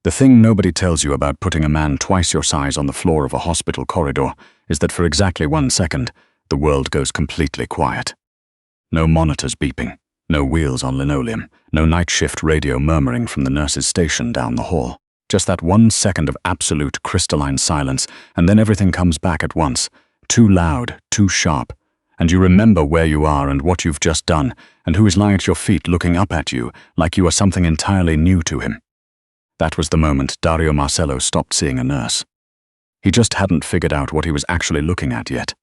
The thing nobody tells you about putting a man twice your size on the floor of a hospital corridor is that for exactly 1 second, the world goes completely quiet. No monitors beeping, no wheels on linoleum, no night shift radio murmuring from the nurse's station down the hall. Just that 1 second of absolute crystalline silence, and then everything comes back at once, too loud, too sharp, and you remember where you are and what you've just done, and who is lying at your feet looking up at you like you are something entirely new to him. That was the moment Dario Marcello stopped seeing a nurse. He just hadn't figured out what he was actually looking at yet.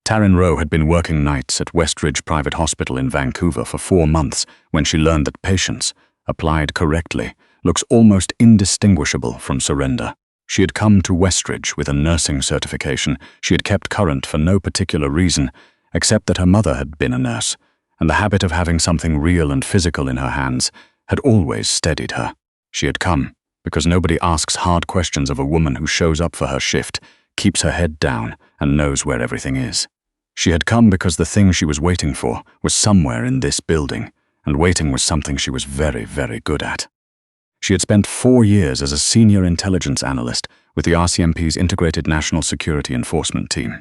Taryn Rowe had been working nights at Westridge Private Hospital in Vancouver for 4 months when she learned that patience, applied correctly, looks almost indistinguishable from surrender. She had come to Westridge with a nursing certification she had kept current for no particular reason, except that her mother had been a nurse, and the habit of having something real and physical in her hands had always steadied her. She had come because nobody asks hard questions of a woman who shows up for her shift, keeps her head down, and knows where everything is. She had come because the thing she was waiting for was somewhere in this building, and waiting was something she was very, very good at. She had spent 4 years as a senior intelligence analyst with the RCMP's Integrated National Security Enforcement Team.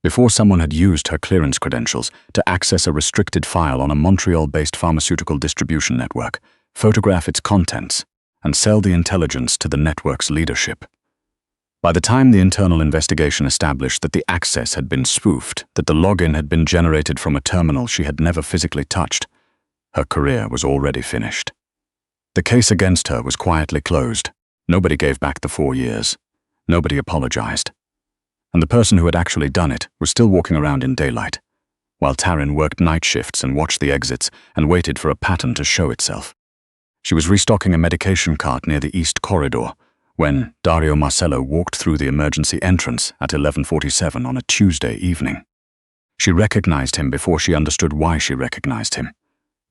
Before someone had used her clearance credentials to access a restricted file on a Montreal-based pharmaceutical distribution network, photograph its contents, and sell the intelligence to the network's leadership. By the time the internal investigation established that the access had been spoofed, that the login had been generated from a terminal she had never physically touched, her career was already finished. The case against her was quietly closed. Nobody gave back the 4 years. Nobody apologized. And the person who had actually done it was still walking around in daylight, while Taryn worked night shifts and watched the exits and waited for a pattern to show itself. She was restocking a medication cart near the East Corridor when Dario Marcello walked through the emergency entrance at 11:47 on a Tuesday evening. She recognized him before she understood why she recognized him.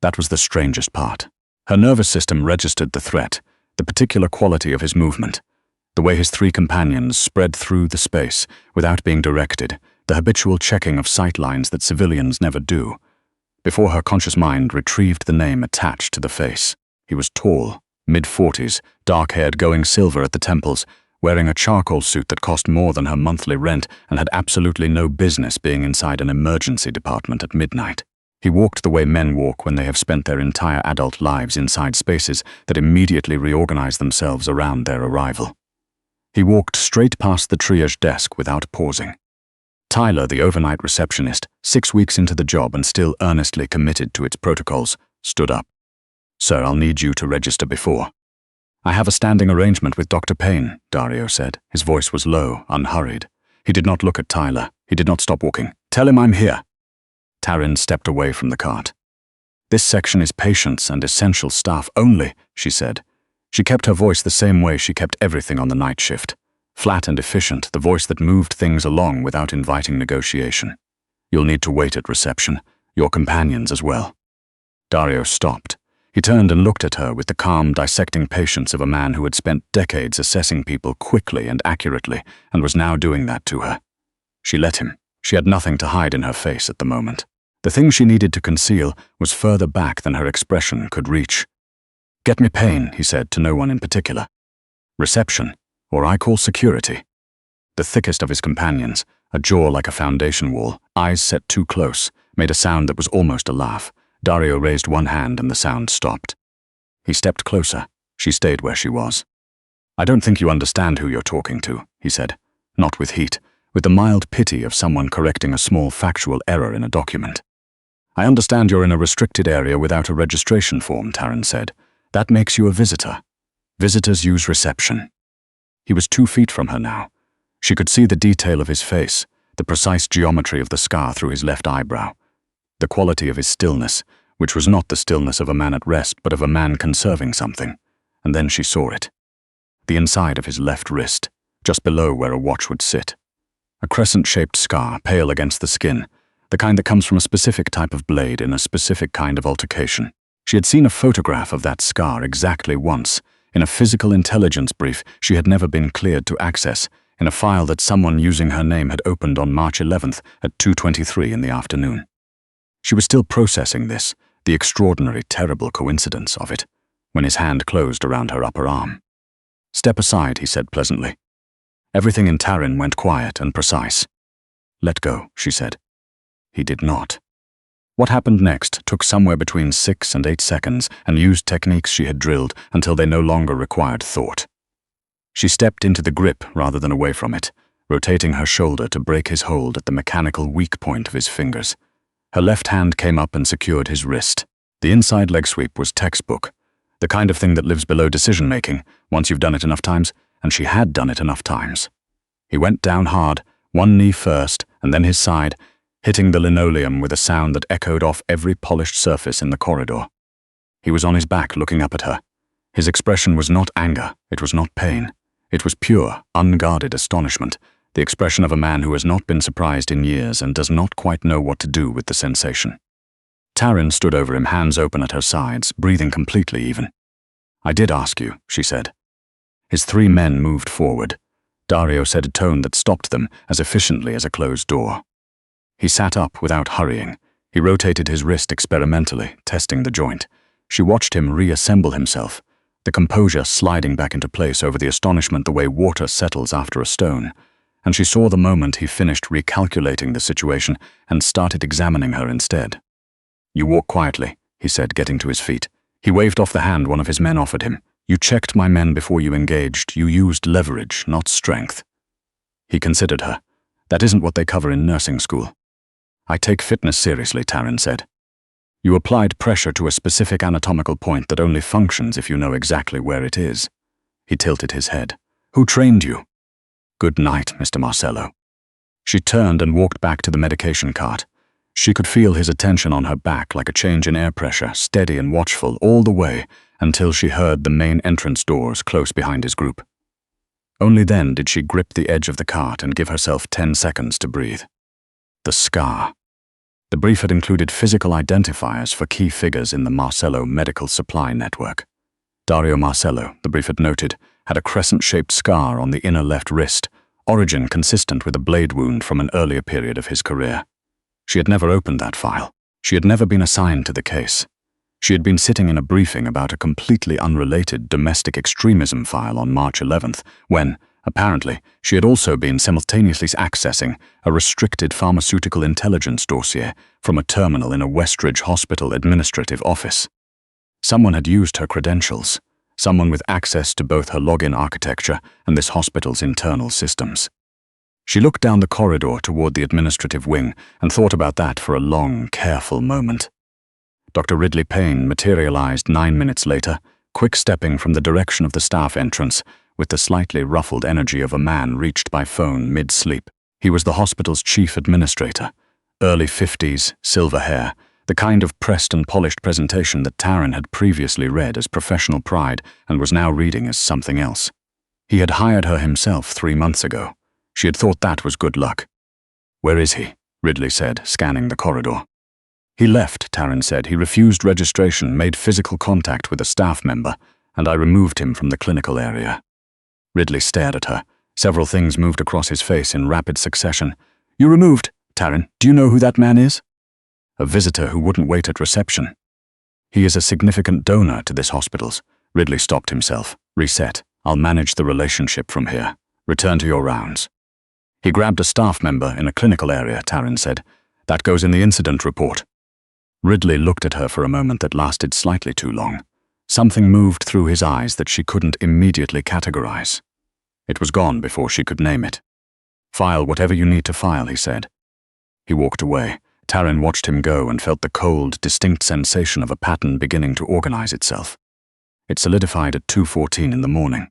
That was the strangest part. Her nervous system registered the threat, the particular quality of his movement, the way his 3 companions spread through the space without being directed, the habitual checking of sight lines that civilians never do, before her conscious mind retrieved the name attached to the face. He was tall, mid-40s, dark-haired, going silver at the temples, wearing a charcoal suit that cost more than her monthly rent and had absolutely no business being inside an emergency department at midnight. He walked the way men walk when they have spent their entire adult lives inside spaces that immediately reorganize themselves around their arrival. He walked straight past the triage desk without pausing. Tyler, the overnight receptionist, 6 weeks into the job and still earnestly committed to its protocols, stood up. "Sir, I'll need you to register before." "I have a standing arrangement with Dr. Payne," Dario said. His voice was low, unhurried. He did not look at Tyler. He did not stop walking. "Tell him I'm here." Taryn stepped away from the cart. "This section is patients and essential staff only," she said. She kept her voice the same way she kept everything on the night shift. Flat and efficient, the voice that moved things along without inviting negotiation. "You'll need to wait at reception. Your companions as well." Dario stopped. He turned and looked at her with the calm, dissecting patience of a man who had spent decades assessing people quickly and accurately and was now doing that to her. She let him. She had nothing to hide in her face at the moment. The thing she needed to conceal was further back than her expression could reach. "Get me Payne," he said to no one in particular. "Reception, or I call security." The thickest of his companions, a jaw like a foundation wall, eyes set too close, made a sound that was almost a laugh. Dario raised one hand and the sound stopped. He stepped closer. She stayed where she was. "I don't think you understand who you're talking to," he said, not with heat, with the mild pity of someone correcting a small factual error in a document. "I understand you're in a restricted area without a registration form," Taryn said. "That makes you a visitor. Visitors use reception." He was 2 feet from her now. She could see the detail of his face, the precise geometry of the scar through his left eyebrow, the quality of his stillness, which was not the stillness of a man at rest, but of a man conserving something. And then she saw it. The inside of his left wrist, just below where a watch would sit. A crescent-shaped scar, pale against the skin, the kind that comes from a specific type of blade in a specific kind of altercation. She had seen a photograph of that scar exactly once, in a physical intelligence brief she had never been cleared to access, in a file that someone using her name had opened on March 11th at 2:23 in the afternoon. She was still processing this, the extraordinary, terrible coincidence of it, when his hand closed around her upper arm. "Step aside," he said pleasantly. Everything in Taryn went quiet and precise. "Let go," she said. He did not. What happened next took somewhere between 6 and 8 seconds and used techniques she had drilled until they no longer required thought. She stepped into the grip rather than away from it, rotating her shoulder to break his hold at the mechanical weak point of his fingers. Her left hand came up and secured his wrist. The inside leg sweep was textbook, the kind of thing that lives below decision-making once you've done it enough times, and she had done it enough times. He went down hard, one knee first and then his side, hitting the linoleum with a sound that echoed off every polished surface in the corridor. He was on his back looking up at her. His expression was not anger, it was not pain. It was pure, unguarded astonishment, the expression of a man who has not been surprised in years and does not quite know what to do with the sensation. Taryn stood over him, hands open at her sides, breathing completely even. "I did ask you," she said. His 3 men moved forward. Dario said a tone that stopped them as efficiently as a closed door. He sat up without hurrying. He rotated his wrist experimentally, testing the joint. She watched him reassemble himself, the composure sliding back into place over the astonishment the way water settles after a stone, and she saw the moment he finished recalculating the situation and started examining her instead. "You walk quietly," he said, getting to his feet. He waved off the hand one of his men offered him. "You checked my men before you engaged. You used leverage, not strength." He considered her. "That isn't what they cover in nursing school." "I take fitness seriously," Taryn said. "You applied pressure to a specific anatomical point that only functions if you know exactly where it is." He tilted his head. "Who trained you?" "Good night, Mr. Marcello." She turned and walked back to the medication cart. She could feel his attention on her back like a change in air pressure, steady and watchful all the way until she heard the main entrance doors close behind his group. Only then did she grip the edge of the cart and give herself 10 seconds to breathe. The scar. The brief had included physical identifiers for key figures in the Marcello medical supply network. Dario Marcello, the brief had noted, had a crescent-shaped scar on the inner left wrist, origin consistent with a blade wound from an earlier period of his career. She had never opened that file. She had never been assigned to the case. She had been sitting in a briefing about a completely unrelated domestic extremism file on March 11th, when, apparently, she had also been simultaneously accessing a restricted pharmaceutical intelligence dossier from a terminal in a Westridge Hospital administrative office. Someone had used her credentials, someone with access to both her login architecture and this hospital's internal systems. She looked down the corridor toward the administrative wing and thought about that for a long, careful moment. Dr. Ridley Payne materialized 9 minutes later, quick-stepping from the direction of the staff entrance with the slightly ruffled energy of a man reached by phone mid-sleep. He was the hospital's chief administrator, early 50s, silver hair, the kind of pressed and polished presentation that Taryn had previously read as professional pride and was now reading as something else. He had hired her himself 3 months ago. She had thought that was good luck. "Where is he?" Ridley said, scanning the corridor. "He left," Taryn said. "He refused registration, made physical contact with a staff member, and I removed him from the clinical area." Ridley stared at her. Several things moved across his face in rapid succession. "You removed? Taryn, do you know who that man is?" "A visitor who wouldn't wait at reception." "He is a significant donor to this hospital's." Ridley stopped himself. "Reset. I'll manage the relationship from here. Return to your rounds." "He grabbed a staff member in a clinical area," Taryn said. "That goes in the incident report." Ridley looked at her for a moment that lasted slightly too long. Something moved through his eyes that she couldn't immediately categorize. It was gone before she could name it. "File whatever you need to file," he said. He walked away. Taryn watched him go and felt the cold, distinct sensation of a pattern beginning to organize itself. It solidified at 2:14 in the morning.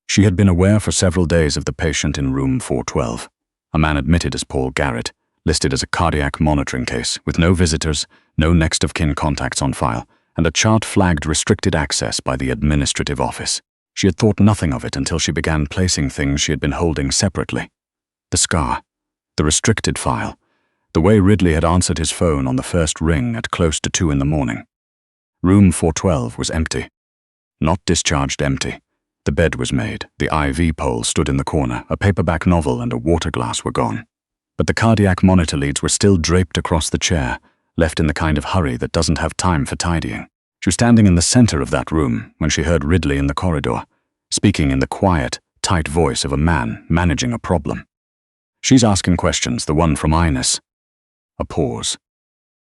She had been aware for several days of the patient in room 412, a man admitted as Paul Garrett, listed as a cardiac monitoring case, with no visitors, no next-of-kin contacts on file, and a chart flagged restricted access by the administrative office. She had thought nothing of it until she began placing things she had been holding separately. The scar, the restricted file, the way Ridley had answered his phone on the first ring at close to 2 in the morning. Room 412 was empty. Not discharged, empty. The bed was made, the IV pole stood in the corner, a paperback novel and a water glass were gone. But the cardiac monitor leads were still draped across the chair, left in the kind of hurry that doesn't have time for tidying. She was standing in the center of that room when she heard Ridley in the corridor, speaking in the quiet, tight voice of a man managing a problem. "She's asking questions, the one from Ines." A pause.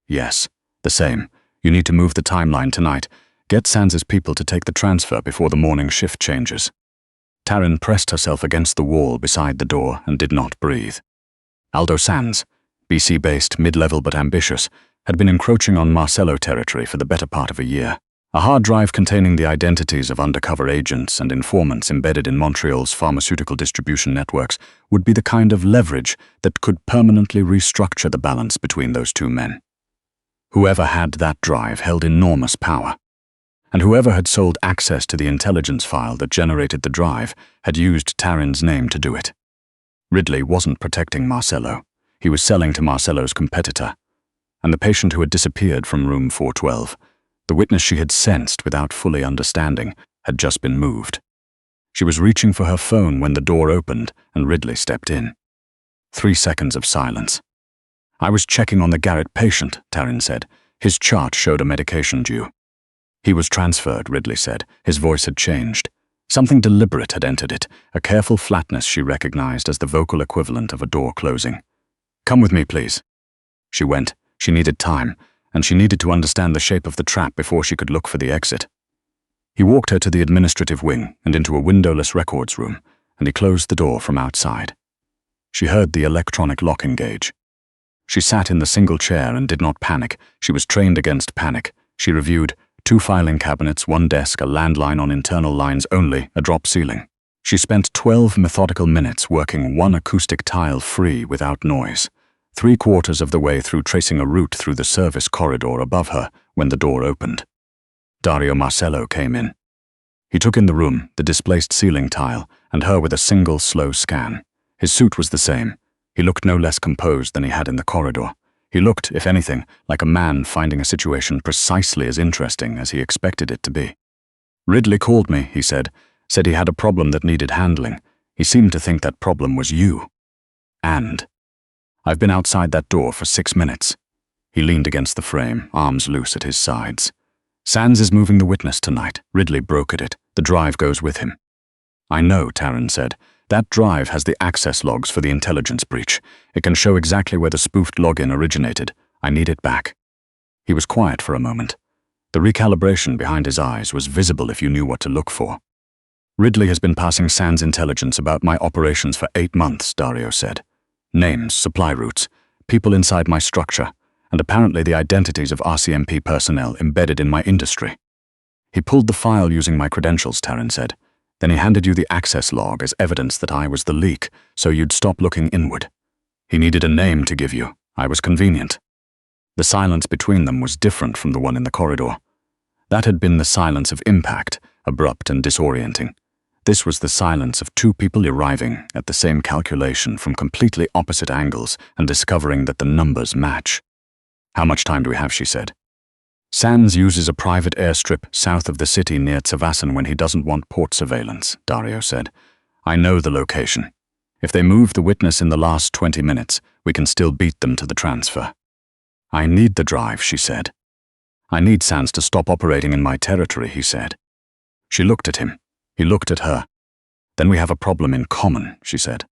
"Yes, the same. You need to move the timeline tonight. Get Sands' people to take the transfer before the morning shift changes." Taryn pressed herself against the wall beside the door and did not breathe. Aldo Sands, BC-based, mid-level but ambitious, had been encroaching on Marcello territory for the better part of a year. A hard drive containing the identities of undercover agents and informants embedded in Montreal's pharmaceutical distribution networks would be the kind of leverage that could permanently restructure the balance between those two men. Whoever had that drive held enormous power. And whoever had sold access to the intelligence file that generated the drive had used Taryn's name to do it. Ridley wasn't protecting Marcello. He was selling to Marcello's competitor. And the patient who had disappeared from room 412, the witness she had sensed without fully understanding, had just been moved. She was reaching for her phone when the door opened and Ridley stepped in. 3 seconds of silence. "I was checking on the Garrett patient," Taryn said. "His chart showed a medication due." "He was transferred," Ridley said. His voice had changed. Something deliberate had entered it, a careful flatness she recognized as the vocal equivalent of a door closing. "Come with me, please." She went. She needed time, and she needed to understand the shape of the trap before she could look for the exit. He walked her to the administrative wing and into a windowless records room, and he closed the door from outside. She heard the electronic lock engage. She sat in the single chair and did not panic. She was trained against panic. She reviewed 2 filing cabinets, 1 desk, a landline on internal lines only, a drop ceiling. She spent 12 methodical minutes working 1 acoustic tile free without noise, 3/4 of the way through tracing a route through the service corridor above her when the door opened. Dario Marcello came in. He took in the room, the displaced ceiling tile, and her with a single slow scan. His suit was the same. He looked no less composed than he had in the corridor. He looked, if anything, like a man finding a situation precisely as interesting as he expected it to be. "Ridley called me," he said he had a problem that needed handling. He seemed to think that problem was you. "And I've been outside that door for 6 minutes." He leaned against the frame, arms loose at his sides. "Sands is moving the witness tonight." Ridley brokered it. "The drive goes with him." "I know," Taryn said. "That drive has the access logs for the intelligence breach. It can show exactly where the spoofed login originated. I need it back." He was quiet for a moment. The recalibration behind his eyes was visible if you knew what to look for. "Ridley has been passing Sands intelligence about my operations for 8 months, Dario said. "Names, supply routes, people inside my structure, and apparently the identities of RCMP personnel embedded in my industry." "He pulled the file using my credentials," Taryn said. "Then he handed you the access log as evidence that I was the leak, so you'd stop looking inward. He needed a name to give you. I was convenient." The silence between them was different from the one in the corridor. That had been the silence of impact, abrupt and disorienting. This was the silence of 2 people arriving at the same calculation from completely opposite angles and discovering that the numbers match. "How much time do we have?" she said. "Sands uses a private airstrip south of the city near Tsavasan when he doesn't want port surveillance," Dario said. "I know the location. If they move the witness in the last 20 minutes, we can still beat them to the transfer." "I need the drive," she said. "I need Sands to stop operating in my territory," he said. She looked at him. He looked at her. "Then we have a problem in common," she said.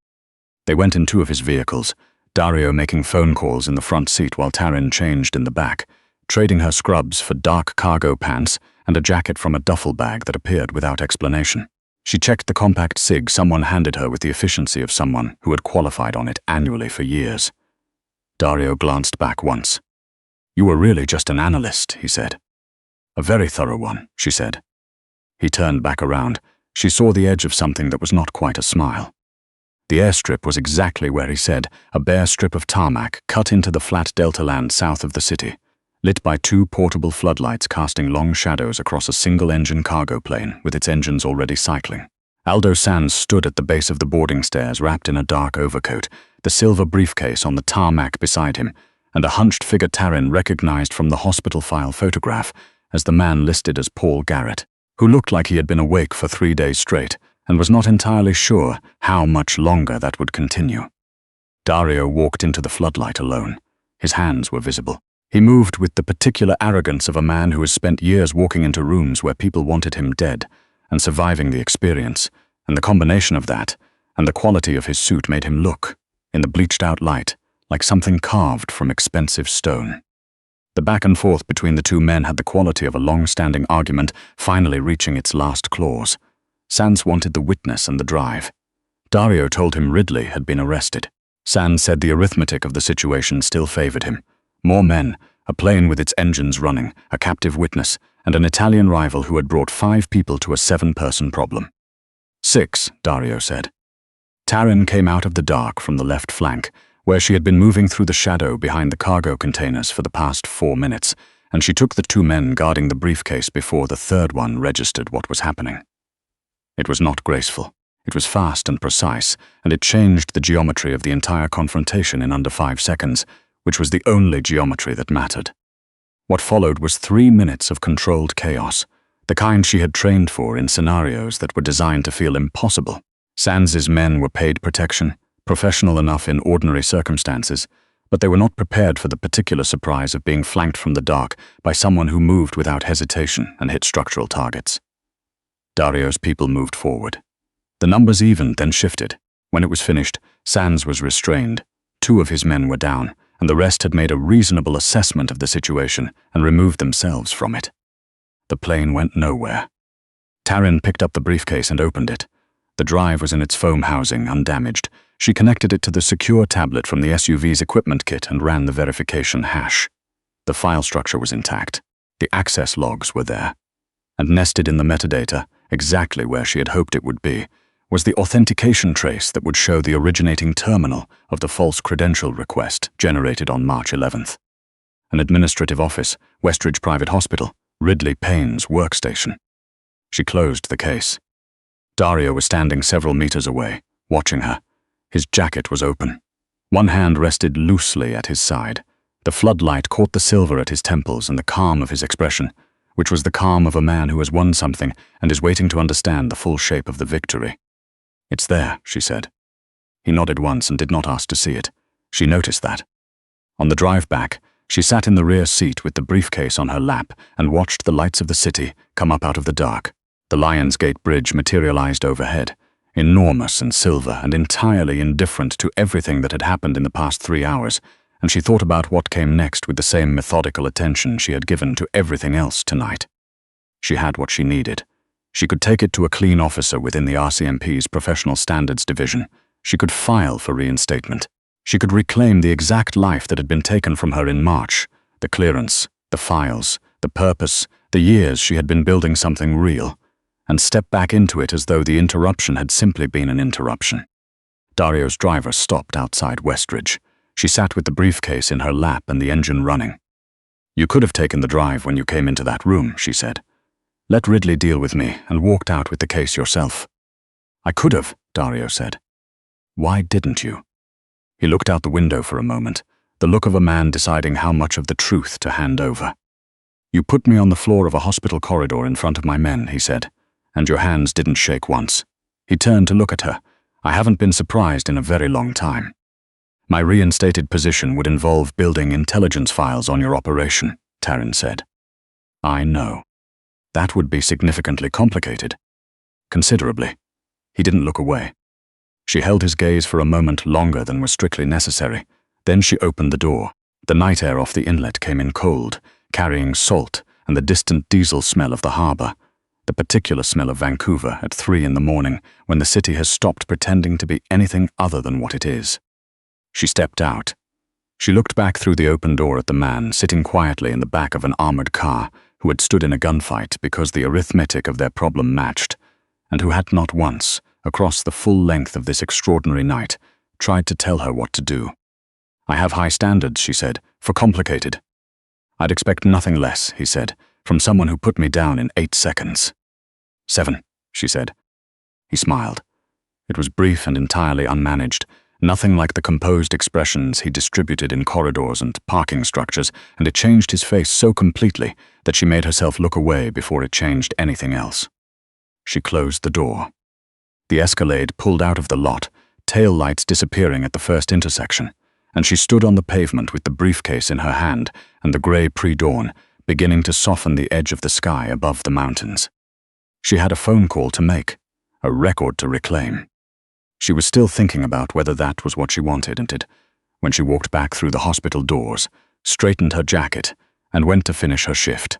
They went in 2 of his vehicles, Dario making phone calls in the front seat while Taryn changed in the back, trading her scrubs for dark cargo pants and a jacket from a duffel bag that appeared without explanation. She checked the compact SIG someone handed her with the efficiency of someone who had qualified on it annually for years. Dario glanced back once. "You were really just an analyst," he said. "A very thorough one," she said. He turned back around. She saw the edge of something that was not quite a smile. The airstrip was exactly where he said, a bare strip of tarmac cut into the flat delta land south of the city, lit by 2 portable floodlights casting long shadows across a single-engine cargo plane with its engines already cycling. Aldo Sands stood at the base of the boarding stairs wrapped in a dark overcoat, the silver briefcase on the tarmac beside him, and a hunched figure Taryn recognized from the hospital file photograph as the man listed as Paul Garrett, who looked like he had been awake for 3 days straight and was not entirely sure how much longer that would continue. Dario walked into the floodlight alone. His hands were visible. He moved with the particular arrogance of a man who has spent years walking into rooms where people wanted him dead, and surviving the experience, and the combination of that and the quality of his suit made him look, in the bleached-out light, like something carved from expensive stone. The back and forth between the two men had the quality of a long-standing argument finally reaching its last clause. Sands wanted the witness and the drive. Dario told him Ridley had been arrested. Sands said the arithmetic of the situation still favored him. More men, a plane with its engines running, a captive witness, and an Italian rival who had brought 5 people to a 7-person problem. 6, Dario said. Taryn came out of the dark from the left flank, where she had been moving through the shadow behind the cargo containers for the past 4 minutes, and she took the 2 men guarding the briefcase before the third one registered what was happening. It was not graceful. It was fast and precise, and it changed the geometry of the entire confrontation in under 5 seconds, which was the only geometry that mattered. What followed was 3 minutes of controlled chaos, the kind she had trained for in scenarios that were designed to feel impossible. Sands's men were paid protection, professional enough in ordinary circumstances, but they were not prepared for the particular surprise of being flanked from the dark by someone who moved without hesitation and hit structural targets. Dario's people moved forward. The numbers evened, then shifted. When it was finished, Sands was restrained. 2 of his men were down, and the rest had made a reasonable assessment of the situation and removed themselves from it. The plane went nowhere. Taryn picked up the briefcase and opened it. The drive was in its foam housing, undamaged. She connected it to the secure tablet from the SUV's equipment kit and ran the verification hash. The file structure was intact. The access logs were there. And nested in the metadata, exactly where she had hoped it would be, was the authentication trace that would show the originating terminal of the false credential request generated on March 11th. An administrative office, Westridge Private Hospital, Ridley Payne's workstation. She closed the case. Dario was standing several meters away, watching her. His jacket was open. One hand rested loosely at his side. The floodlight caught the silver at his temples and the calm of his expression, which was the calm of a man who has won something and is waiting to understand the full shape of the victory. "It's there," she said. He nodded once and did not ask to see it. She noticed that. On the drive back, she sat in the rear seat with the briefcase on her lap and watched the lights of the city come up out of the dark. The Lionsgate Bridge materialized overhead, enormous and silver and entirely indifferent to everything that had happened in the past 3 hours, and she thought about what came next with the same methodical attention she had given to everything else tonight. She had what she needed. She could take it to a clean officer within the RCMP's Professional Standards Division. She could file for reinstatement. She could reclaim the exact life that had been taken from her in March, the clearance, the files, the purpose, the years she had been building something real, and step back into it as though the interruption had simply been an interruption. Dario's driver stopped outside Westridge. She sat with the briefcase in her lap and the engine running. "You could have taken the drive when you came into that room," she said. "Let Ridley deal with me and walked out with the case yourself." "I could have," Dario said. "Why didn't you?" He looked out the window for a moment, the look of a man deciding how much of the truth to hand over. "You put me on the floor of a hospital corridor in front of my men," he said, "and your hands didn't shake once." He turned to look at her. "I haven't been surprised in a very long time. My reinstated position would involve building intelligence files on your operation," Taryn said. "I know. That would be significantly complicated." "Considerably." He didn't look away. She held his gaze for a moment longer than was strictly necessary. Then she opened the door. The night air off the inlet came in cold, carrying salt and the distant diesel smell of the harbor, the particular smell of Vancouver at 3 in the morning when the city has stopped pretending to be anything other than what it is. She stepped out. She looked back through the open door at the man sitting quietly in the back of an armored car who had stood in a gunfight because the arithmetic of their problem matched, and who had not once, across the full length of this extraordinary night, tried to tell her what to do. "I have high standards," she said, "for complicated." "I'd expect nothing less," he said, "from someone who put me down in 8 seconds. 7, she said. He smiled. It was brief and entirely unmanaged, nothing like the composed expressions he distributed in corridors and parking structures, and it changed his face so completely that she made herself look away before it changed anything else. She closed the door. The Escalade pulled out of the lot, tail lights disappearing at the first intersection, and she stood on the pavement with the briefcase in her hand and the grey pre-dawn beginning to soften the edge of the sky above the mountains. She had a phone call to make, a record to reclaim. She was still thinking about whether that was what she wanted, when she walked back through the hospital doors, straightened her jacket, and went to finish her shift.